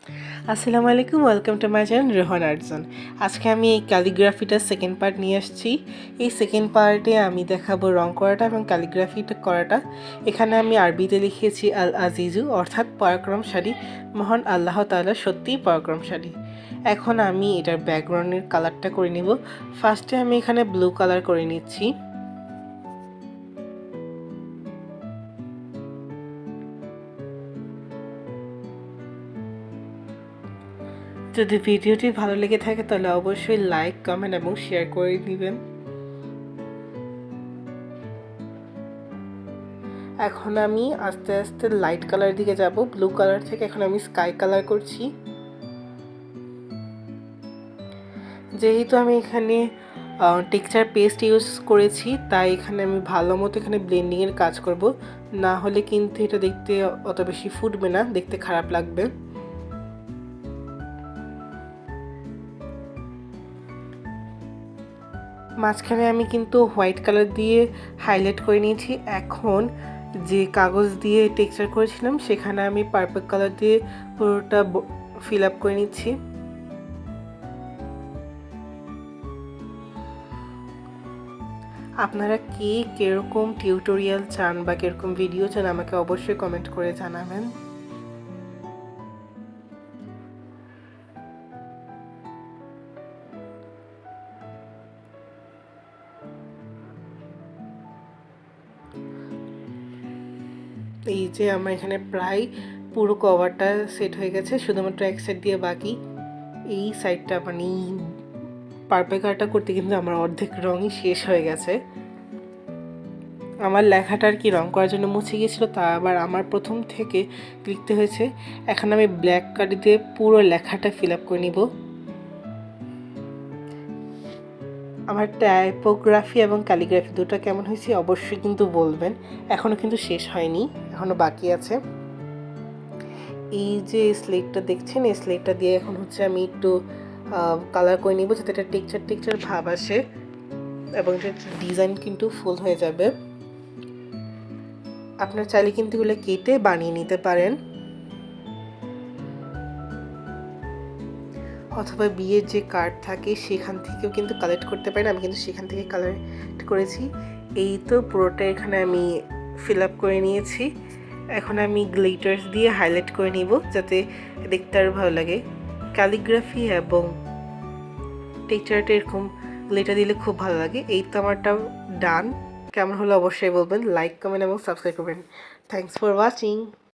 আসসালামু আলাইকুম, welcome to my channel Rehan art zone. আজকে আমি এই ক্যালিগ্রাফিটার সেকেন্ড পার্ট নিয়ে আসছি। এই সেকেন্ড পার্টে আমি দেখাবো রং করাটা এবং ক্যালিগ্রাফিটা করাটা। এখানে আমি আরবিতে লিখেছি আল আজিজু, অর্থাৎ পরাক্রমশালী, মহান আল্লাহ তাআলা সত্যিই পরাক্রমশালী। এখন আমি এটার ব্যাকগ্রাউন্ডের কালারটা করে নিব। ফার্স্টে আমি এখানে ব্লু কালার করে নিচ্ছি। যদি ভিডিওটি ভালো লেগে থাকে তাহলে অবশ্যই লাইক, কমেন্ট এবং শেয়ার করে দিবেন। এখন আমি আস্তে আস্তে লাইট কালার দিকে যাব। ব্লু কালার থেকে এখন আমি স্কাই কালার করছি। যেহেতু আমি এখানে টেক্সচার পেস্ট ইউজ করেছি, তাই এখানে আমি ভালো মতো এখানে ব্লেন্ডিংয়ের কাজ করব, না হলে কিন্তু এটা দেখতে অত বেশি ফুটবে না, দেখতে খারাপ লাগবে। মাঝখানে আমি কিন্তু হোয়াইট কালার দিয়ে হাইলাইট করে নিয়েছি। এখন যে কাগজ দিয়ে টেক্সচার করেছিলাম সেখানে আমি পার্পল কালার দিয়ে পুরোটা ফিল আপ করে নিচ্ছি। আপনারা কে কীরকম টিউটোরিয়াল চান বা কীরকম ভিডিও চান আমাকে অবশ্যই কমেন্ট করে জানাবেন। এই যে আমার এখানে প্রায় পুরো কভারটা সেট হয়ে গেছে, শুধুমাত্র এক সাইড দিয়ে বাকি। এই সাইডটা মানে পার্পল কালারটা করতে কিন্তু আমার অর্ধেক রঙই শেষ হয়ে গেছে। আমার লেখাটা আর কি রং করার জন্য মুছে গিয়েছিলো, তা আবার আমার প্রথম থেকে লিখতে হয়েছে। এখন আমি ব্ল্যাক কালি দিয়ে পুরো লেখাটা ফিল আপ করে নিব। আমার টাইপোগ্রাফি এবং ক্যালিগ্রাফি দুটো কেমন হয়েছে অবশ্যই কিন্তু বলবেন। এখনও কিন্তু শেষ হয়নি, এখনও বাকি আছে। এই যে স্লেটটা দেখছেন, এই স্লেটটা দিয়ে এখন হচ্ছে আমি একটু কালার করে নিব, যাতে এটা টেক্সচার ভাব আসে এবং এটার ডিজাইন কিন্তু ফুল হয়ে যাবে। আপনার চাইলে কিন্তু এগুলো কেটে বানিয়ে নিতে পারেন, অথবা বিয়ের যে কার্ড থাকে সেখান থেকেও কিন্তু কালেক্ট করতে পারেন। আমি কিন্তু সেখান থেকে কালেক্ট করেছি। এই তো পুরোটা এখানে আমি ফিল আপ করে নিয়েছি। এখন আমি গ্লিটার্স দিয়ে হাইলাইট করে নিব, যাতে দেখতে আরও ভালো লাগে। ক্যালিগ্রাফি এবং টেক্সচারটা এরকম গ্লিটার দিলে খুব ভালো লাগে। এই তো আমারটা ডান। কেমন হলো অবশ্যই বলবেন, লাইক, কমেন্ট এবং সাবস্ক্রাইব করবেন। Thanks for watching.